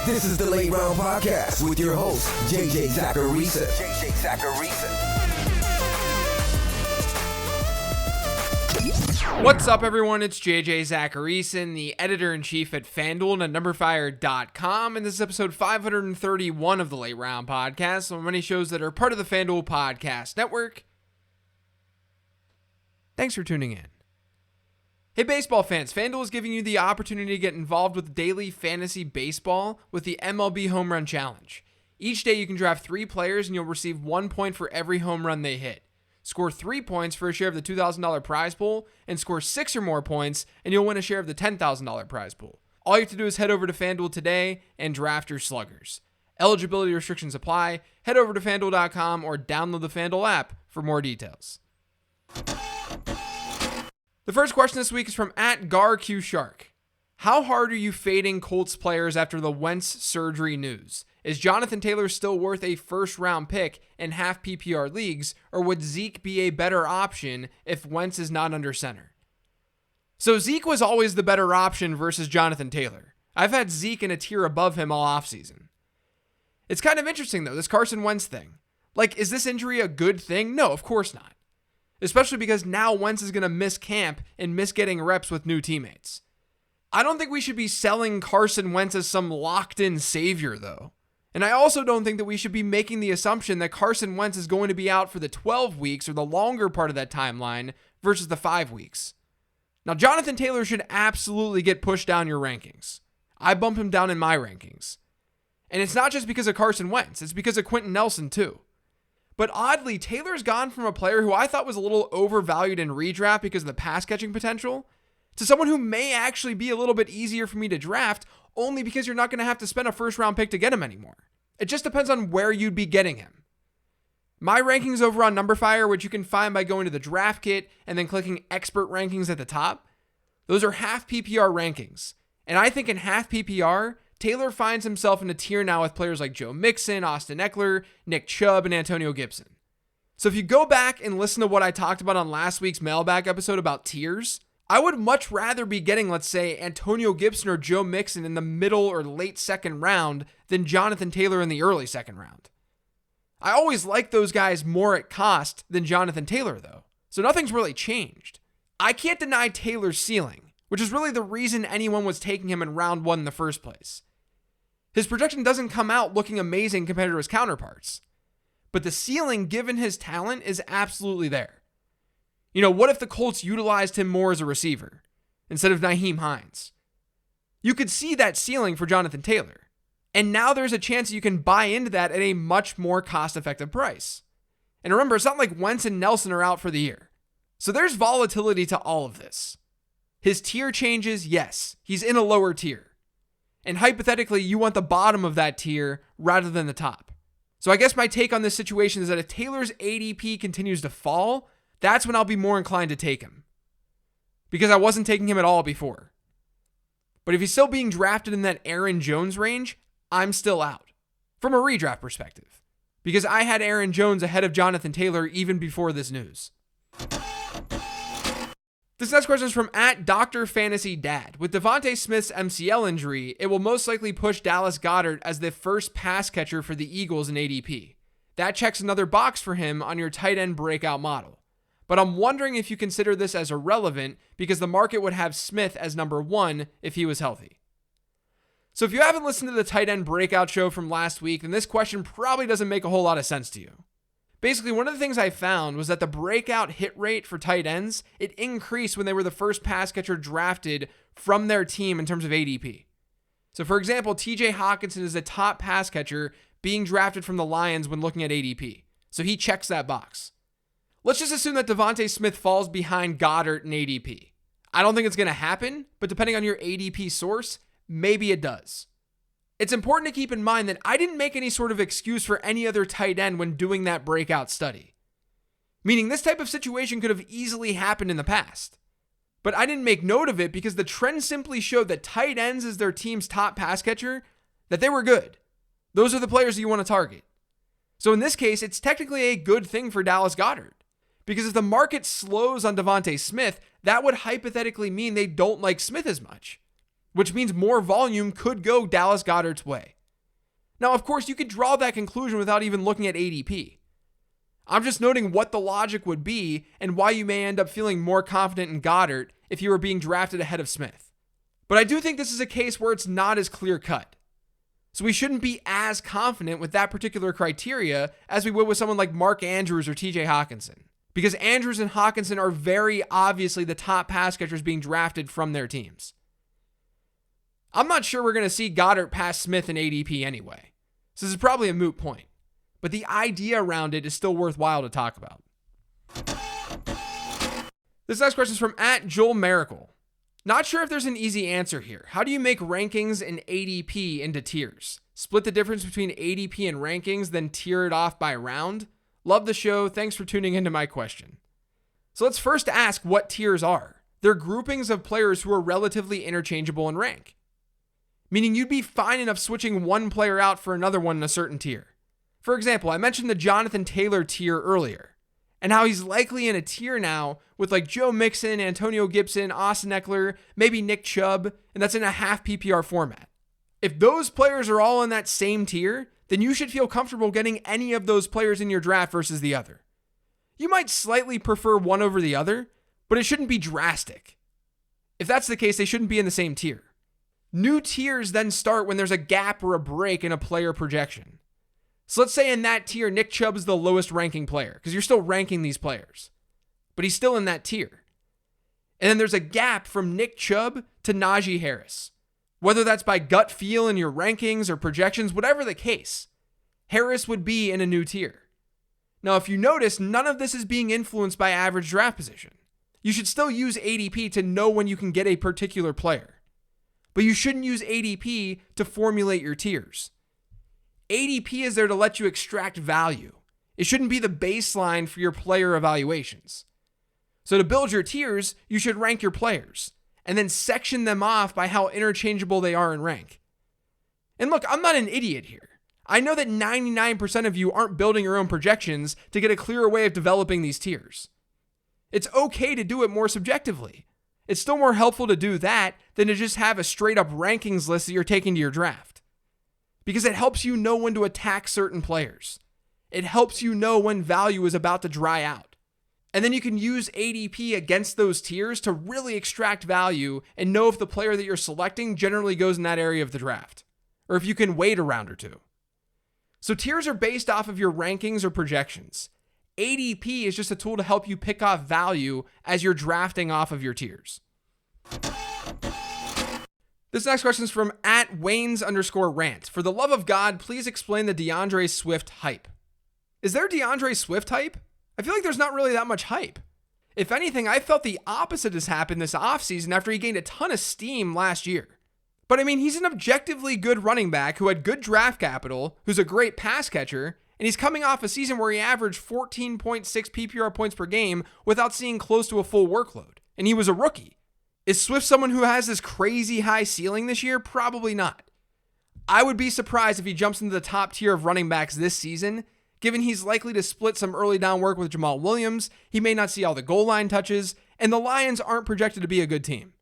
This is the Late Round Podcast with your host, JJ Zacharisa. What's up, everyone? It's JJ Zacharisa, the editor-in-chief at FanDuel and at NumberFire.com, and this is episode 531 of the Late Round Podcast, on many shows that are part of the FanDuel Podcast Network. Thanks for tuning in. Hey, baseball fans, FanDuel is giving you the opportunity to get involved with daily fantasy baseball with the MLB Home Run Challenge. Each day you can draft 3 players and you'll receive 1 point for every home run they hit. Score 3 points for a share of the $2,000 prize pool, and score 6 or more points and you'll win a share of the $10,000 prize pool. All you have to do is head over to FanDuel today and draft your sluggers. Eligibility restrictions apply. Head over to FanDuel.com or download the FanDuel app for more details. The first question this week is from @GarQShark. How hard are you fading Colts players after the Wentz surgery news? Is Jonathan Taylor still worth a first-round pick in half PPR leagues, or would Zeke be a better option if Wentz is not under center? So Zeke was always the better option versus Jonathan Taylor. I've had Zeke in a tier above him all offseason. It's kind of interesting, though, this Carson Wentz thing. Like, is this injury a good thing? No, of course not. Especially because now Wentz is going to miss camp and miss getting reps with new teammates. I don't think we should be selling Carson Wentz as some locked-in savior, though. And I also don't think that we should be making the assumption that Carson Wentz is going to be out for the 12 weeks or the longer part of that timeline versus the 5 weeks. Now, Jonathan Taylor should absolutely get pushed down your rankings. I bump him down in my rankings. And it's not just because of Carson Wentz, it's because of Quentin Nelson, too. But oddly, Taylor's gone from a player who I thought was a little overvalued in redraft because of the pass catching potential to someone who may actually be a little bit easier for me to draft only because you're not going to have to spend a first round pick to get him anymore. It just depends on where you'd be getting him. My rankings over on NumberFire, which you can find by going to the draft kit and then clicking expert rankings at the top, those are half PPR rankings. And I think in half PPR, Taylor finds himself in a tier now with players like Joe Mixon, Austin Eckler, Nick Chubb, and Antonio Gibson. So if you go back and listen to what I talked about on last week's Mailbag episode about tiers, I would much rather be getting, let's say, Antonio Gibson or Joe Mixon in the middle or late second round than Jonathan Taylor in the early second round. I always like those guys more at cost than Jonathan Taylor, though. So nothing's really changed. I can't deny Taylor's ceiling, which is really the reason anyone was taking him in round 1 in the first place. His projection doesn't come out looking amazing compared to his counterparts. But the ceiling, given his talent, is absolutely there. You know, what if the Colts utilized him more as a receiver instead of Nyheim Hines? You could see that ceiling for Jonathan Taylor. And now there's a chance you can buy into that at a much more cost-effective price. And remember, it's not like Wentz and Nelson are out for the year. So there's volatility to all of this. His tier changes, yes, he's in a lower tier. And hypothetically, you want the bottom of that tier rather than the top. So I guess my take on this situation is that if Taylor's ADP continues to fall, that's when I'll be more inclined to take him. Because I wasn't taking him at all before. But if he's still being drafted in that Aaron Jones range, I'm still out. From a redraft perspective. Because I had Aaron Jones ahead of Jonathan Taylor even before this news. This next question is from @DrFantasyDad. With Devontae Smith's MCL injury, it will most likely push Dallas Goedert as the first pass catcher for the Eagles in ADP. That checks another box for him on your tight end breakout model. But I'm wondering if you consider this as irrelevant because the market would have Smith as number 1 if he was healthy. So if you haven't listened to the tight end breakout show from last week, then this question probably doesn't make a whole lot of sense to you. Basically, one of the things I found was that the breakout hit rate for tight ends, it increased when they were the first pass catcher drafted from their team in terms of ADP. So for example, TJ Hawkinson is the top pass catcher being drafted from the Lions when looking at ADP. So he checks that box. Let's just assume that Devontae Smith falls behind Goddard in ADP. I don't think it's going to happen, but depending on your ADP source, maybe it does. It's important to keep in mind that I didn't make any sort of excuse for any other tight end when doing that breakout study. Meaning this type of situation could have easily happened in the past. But I didn't make note of it because the trend simply showed that tight ends as their team's top pass catcher, that they were good. Those are the players that you want to target. So in this case, it's technically a good thing for Dallas Goedert. Because if the market slows on Devontae Smith, that would hypothetically mean they don't like Smith as much. Which means more volume could go Dallas Goedert's way. Now, of course, you could draw that conclusion without even looking at ADP. I'm just noting what the logic would be and why you may end up feeling more confident in Goddard if you were being drafted ahead of Smith. But I do think this is a case where it's not as clear cut. So we shouldn't be as confident with that particular criteria as we would with someone like Mark Andrews or TJ Hawkinson. Because Andrews and Hawkinson are very obviously the top pass catchers being drafted from their teams. I'm not sure we're going to see Goddard pass Smith in ADP anyway. So this is probably a moot point. But the idea around it is still worthwhile to talk about. This next question is from @JoelMiracle. Not sure if there's an easy answer here. How do you make rankings and ADP into tiers? Split the difference between ADP and rankings, then tier it off by round? Love the show. Thanks for tuning into my question. So let's first ask what tiers are. They're groupings of players who are relatively interchangeable in rank. Meaning you'd be fine enough switching one player out for another one in a certain tier. For example, I mentioned the Jonathan Taylor tier earlier, and how he's likely in a tier now with like Joe Mixon, Antonio Gibson, Austin Eckler, maybe Nick Chubb, and that's in a half PPR format. If those players are all in that same tier, then you should feel comfortable getting any of those players in your draft versus the other. You might slightly prefer one over the other, but it shouldn't be drastic. If that's the case, they shouldn't be in the same tier. New tiers then start when there's a gap or a break in a player projection. So let's say in that tier, Nick Chubb is the lowest ranking player because you're still ranking these players, but he's still in that tier. And then there's a gap from Nick Chubb to Najee Harris. Whether that's by gut feel in your rankings or projections, whatever the case, Harris would be in a new tier. Now, if you notice, none of this is being influenced by average draft position. You should still use ADP to know when you can get a particular player. But you shouldn't use ADP to formulate your tiers. ADP is there to let you extract value. It shouldn't be the baseline for your player evaluations. So to build your tiers, you should rank your players and then section them off by how interchangeable they are in rank. And look, I'm not an idiot here. I know that 99% of you aren't building your own projections to get a clearer way of developing these tiers. It's okay to do it more subjectively. It's still more helpful to do that than to just have a straight up rankings list that you're taking to your draft. Because it helps you know when to attack certain players. It helps you know when value is about to dry out. And then you can use ADP against those tiers to really extract value and know if the player that you're selecting generally goes in that area of the draft, or if you can wait a round or two. So tiers are based off of your rankings or projections. ADP is just a tool to help you pick off value as you're drafting off of your tiers. This next question is from @Waynes_rant. For the love of God, please explain the DeAndre Swift hype. Is there DeAndre Swift hype? I feel like there's not really that much hype. If anything, I felt the opposite has happened this offseason after he gained a ton of steam last year. But I mean, he's an objectively good running back who had good draft capital, who's a great pass catcher, and he's coming off a season where he averaged 14.6 PPR points per game without seeing close to a full workload. And he was a rookie. Is Swift someone who has this crazy high ceiling this year? Probably not. I would be surprised if he jumps into the top tier of running backs this season, given he's likely to split some early down work with Jamal Williams. He may not see all the goal line touches, and the Lions aren't projected to be a good team.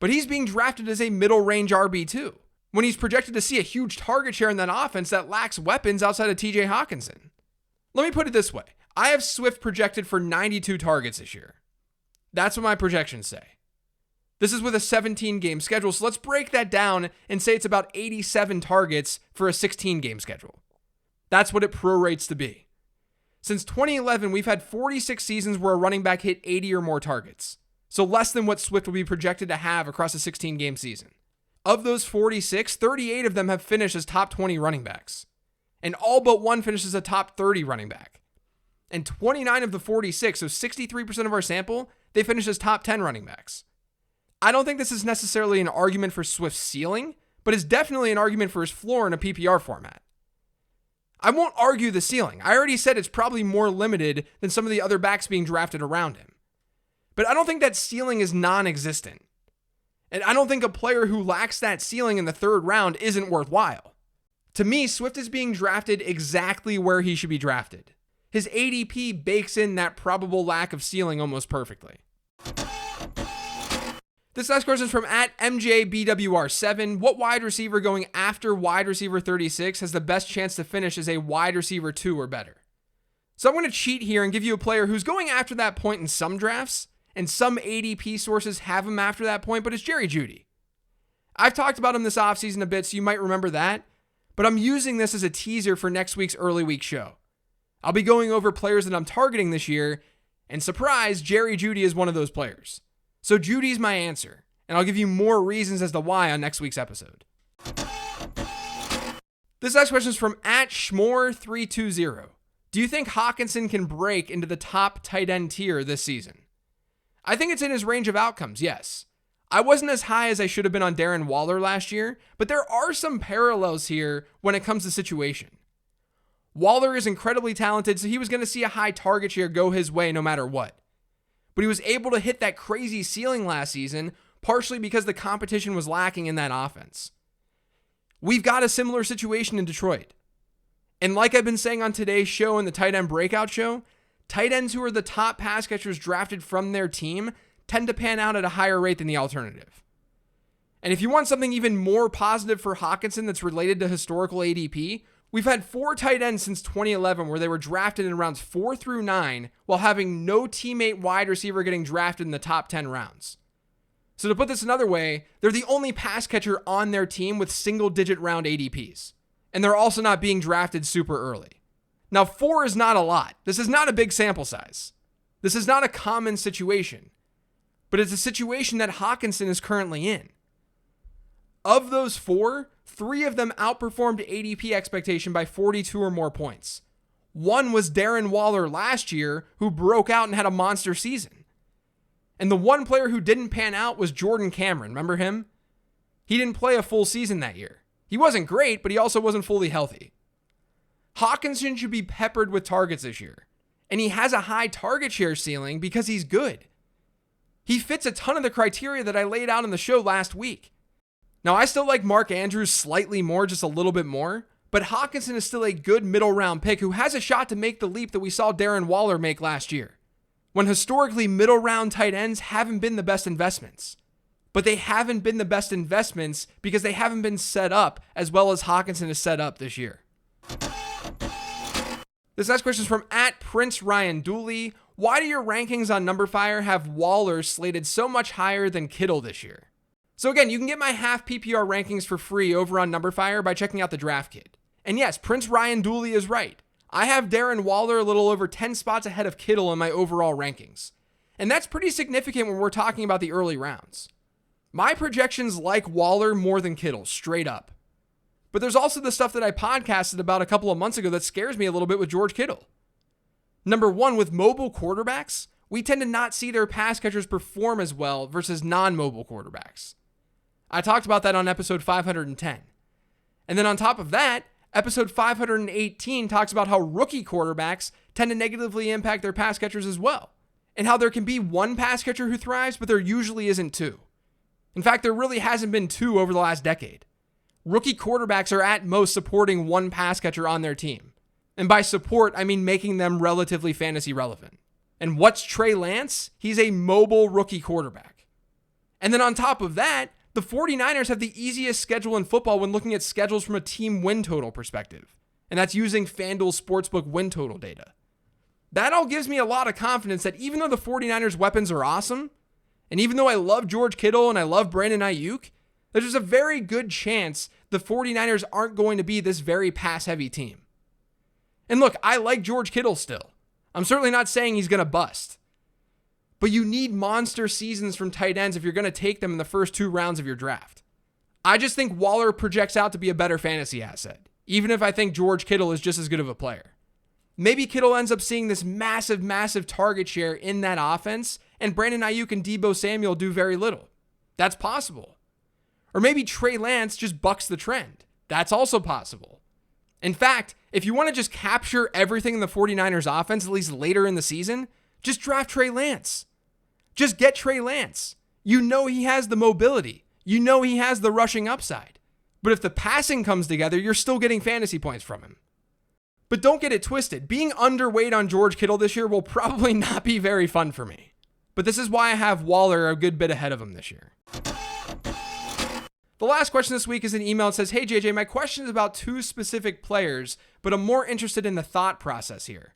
But he's being drafted as a middle range RB2. When he's projected to see a huge target share in that offense that lacks weapons outside of TJ Hawkinson. Let me put it this way. I have Swift projected for 92 targets this year. That's what my projections say. This is with a 17-game schedule, so let's break that down and say it's about 87 targets for a 16-game schedule. That's what it prorates to be. Since 2011, we've had 46 seasons where a running back hit 80 or more targets, so less than what Swift will be projected to have across a 16-game season. Of those 46, 38 of them have finished as top 20 running backs. And all but one finishes a top 30 running back. And 29 of the 46, so 63% of our sample, they finish as top 10 running backs. I don't think this is necessarily an argument for Swift's ceiling, but it's definitely an argument for his floor in a PPR format. I won't argue the ceiling. I already said it's probably more limited than some of the other backs being drafted around him. But I don't think that ceiling is non-existent. And I don't think a player who lacks that ceiling in the third round isn't worthwhile. To me, Swift is being drafted exactly where he should be drafted. His ADP bakes in that probable lack of ceiling almost perfectly. This last question is from at MJBWR7. What wide receiver going after wide receiver 36 has the best chance to finish as a wide receiver 2 or better? So I'm going to cheat here and give you a player who's going after that point in some drafts, and some ADP sources have him after that point, but it's Jerry Jeudy. I've talked about him this offseason a bit, so you might remember that, but I'm using this as a teaser for next week's early week show. I'll be going over players that I'm targeting this year, and surprise, Jerry Jeudy is one of those players. So Judy's my answer, and I'll give you more reasons as to why on next week's episode. This next question is from at Schmore320. Do you think Hawkinson can break into the top tight end tier this season? I think it's in his range of outcomes, yes. I wasn't as high as I should have been on Darren Waller last year, but there are some parallels here when it comes to situation. Waller is incredibly talented, so he was going to see a high target share go his way no matter what. But he was able to hit that crazy ceiling last season, partially because the competition was lacking in that offense. We've got a similar situation in Detroit. And like I've been saying on today's show and the tight end breakout show, tight ends who are the top pass catchers drafted from their team tend to pan out at a higher rate than the alternative. And if you want something even more positive for Hawkinson that's related to historical ADP, we've had 4 tight ends since 2011 where they were drafted in rounds 4 through 9 while having no teammate wide receiver getting drafted in the top 10 rounds. So to put this another way, they're the only pass catcher on their team with single-digit round ADPs. And they're also not being drafted super early. Now, 4 is not a lot. This is not a big sample size. This is not a common situation. But it's a situation that Hawkinson is currently in. Of those 4, 3 of them outperformed ADP expectation by 42 or more points. One was Darren Waller last year, who broke out and had a monster season. And the one player who didn't pan out was Jordan Cameron. Remember him? He didn't play a full season that year. He wasn't great, but he also wasn't fully healthy. Hawkinson should be peppered with targets this year. And he has a high target share ceiling because he's good. He fits a ton of the criteria that I laid out in the show last week. Now, I still like Mark Andrews slightly more, just a little bit more, but Hawkinson is still a good middle round pick who has a shot to make the leap that we saw Darren Waller make last year. When historically middle round tight ends haven't been the best investments. But they haven't been the best investments because they haven't been set up as well as Hawkinson is set up this year. This next question is from at Prince Ryan Dooley. Why do your rankings on NumberFire have Waller slated so much higher than Kittle this year? So again, you can get my half PPR rankings for free over on NumberFire by checking out the draft kit. And yes, Prince Ryan Dooley is right. I have Darren Waller a little over 10 spots ahead of Kittle in my overall rankings. And that's pretty significant when we're talking about the early rounds. My projections like Waller more than Kittle, straight up. But there's also the stuff that I podcasted about a couple of months ago that scares me a little bit with George Kittle. Number one, with mobile quarterbacks, we tend to not see their pass catchers perform as well versus non-mobile quarterbacks. I talked about that on episode 510. And then on top of that, episode 518 talks about how rookie quarterbacks tend to negatively impact their pass catchers as well, and how there can be one pass catcher who thrives, but there usually isn't 2. In fact, there really hasn't been 2 over the last decade. Rookie quarterbacks are at most supporting one pass catcher on their team. And by support, I mean making them relatively fantasy relevant. And what's Trey Lance? He's a mobile rookie quarterback. And then on top of that, the 49ers have the easiest schedule in football when looking at schedules from a team win total perspective. And that's using FanDuel Sportsbook win total data. That all gives me a lot of confidence that even though the 49ers weapons are awesome, and even though I love George Kittle and I love Brandon Ayuk, there's a very good chance the 49ers aren't going to be this very pass-heavy team. And look, I like George Kittle still. I'm certainly not saying he's going to bust. But you need monster seasons from tight ends if you're going to take them in the first 2 rounds of your draft. I just think Waller projects out to be a better fantasy asset, even if I think George Kittle is just as good of a player. Maybe Kittle ends up seeing this massive, massive target share in that offense, and Brandon Ayuk and Deebo Samuel do very little. That's possible. Or maybe Trey Lance just bucks the trend. That's also possible. In fact, if you want to just capture everything in the 49ers offense, at least later in the season, just draft Trey Lance. Just get Trey Lance. You know he has the mobility. You know he has the rushing upside. But if the passing comes together, you're still getting fantasy points from him. But don't get it twisted. Being underweight on George Kittle this year will probably not be very fun for me. But this is why I have Waller a good bit ahead of him this year. The last question this week is an email that says, "Hey JJ, my question is about two specific players, but I'm more interested in the thought process here.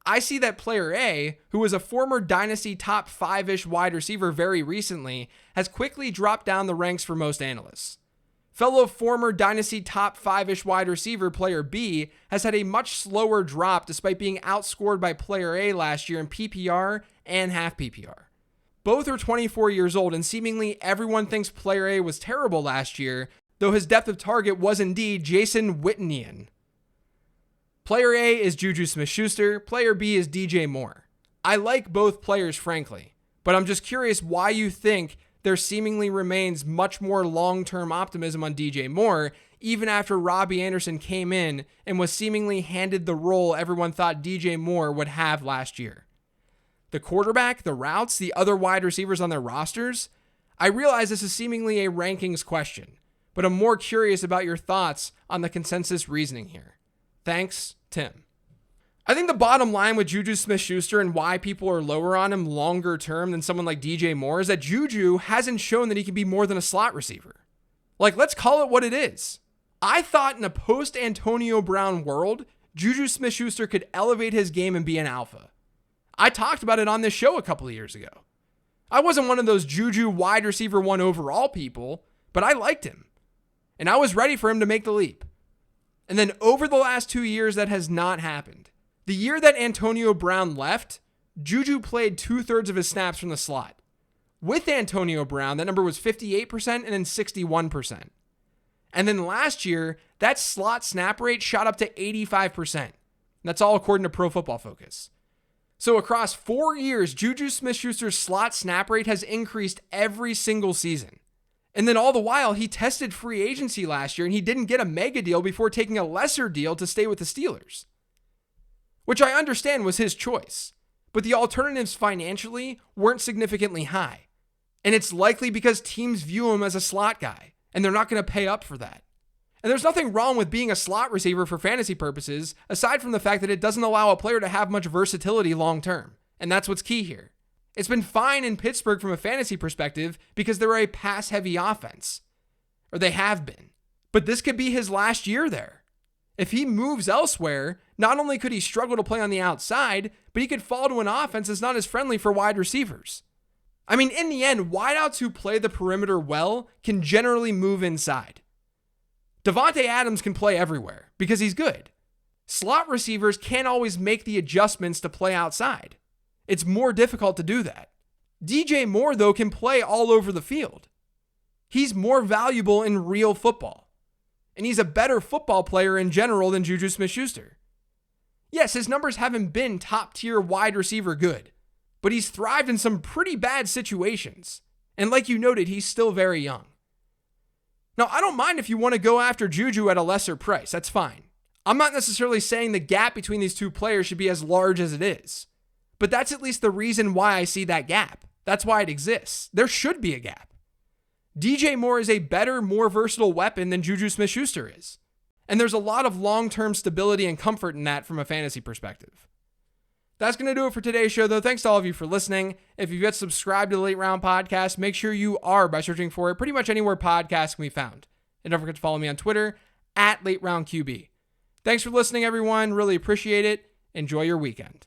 I see that player A, who was a former Dynasty top 5-ish wide receiver very recently, has quickly dropped down the ranks for most analysts. Fellow former Dynasty top 5-ish wide receiver player B has had a much slower drop despite being outscored by player A last year in PPR and half PPR. Both are 24 years old, and seemingly everyone thinks player A was terrible last year, though his depth of target was indeed Jason Witten. Player A is Juju Smith-Schuster, player B is DJ Moore. I like both players, frankly, but I'm just curious why you think there seemingly remains much more long-term optimism on DJ Moore, even after Robbie Anderson came in and was seemingly handed the role everyone thought DJ Moore would have last year. The quarterback, the routes, the other wide receivers on their rosters, I realize this is seemingly a rankings question, but I'm more curious about your thoughts on the consensus reasoning here. Thanks, Tim." I think the bottom line with Juju Smith-Schuster and why people are lower on him longer term than someone like DJ Moore is that Juju hasn't shown that he can be more than a slot receiver. Like, let's call it what it is. I thought in a post-Antonio Brown world, Juju Smith-Schuster could elevate his game and be an alpha. I talked about it on this show a couple of years ago. I wasn't one of those Juju wide receiver 1 overall people, but I liked him. And I was ready for him to make the leap. And then over the last 2 years, that has not happened. The year that Antonio Brown left, Juju played 2/3 of his snaps from the slot. With Antonio Brown, that number was 58% and then 61%. And then last year, that slot snap rate shot up to 85%. That's all according to Pro Football Focus. So across 4 years, Juju Smith-Schuster's slot snap rate has increased every single season. And then all the while, he tested free agency last year and he didn't get a mega deal before taking a lesser deal to stay with the Steelers, which I understand was his choice. But the alternatives financially weren't significantly high. And it's likely because teams view him as a slot guy and they're not going to pay up for that. And there's nothing wrong with being a slot receiver for fantasy purposes, aside from the fact that it doesn't allow a player to have much versatility long term. And that's what's key here. It's been fine in Pittsburgh from a fantasy perspective because they're a pass-heavy offense. Or they have been. But this could be his last year there. If he moves elsewhere, not only could he struggle to play on the outside, but he could fall to an offense that's not as friendly for wide receivers. I mean, in the end, wideouts who play the perimeter well can generally move inside. Devontae Adams can play everywhere because he's good. Slot receivers can't always make the adjustments to play outside. It's more difficult to do that. DJ Moore, though, can play all over the field. He's more valuable in real football. And he's a better football player in general than Juju Smith-Schuster. Yes, his numbers haven't been top-tier wide receiver good, but he's thrived in some pretty bad situations. And like you noted, he's still very young. Now, I don't mind if you want to go after Juju at a lesser price. That's fine. I'm not necessarily saying the gap between these two players should be as large as it is. But that's at least the reason why I see that gap. That's why it exists. There should be a gap. DJ Moore is a better, more versatile weapon than Juju Smith-Schuster is. And there's a lot of long-term stability and comfort in that from a fantasy perspective. That's going to do it for today's show, though. Thanks to all of you for listening. If you've yet subscribed to the Late Round Podcast, make sure you are by searching for it pretty much anywhere podcasts can be found. And don't forget to follow me on Twitter @LateRoundQB. Thanks for listening, everyone. Really appreciate it. Enjoy your weekend.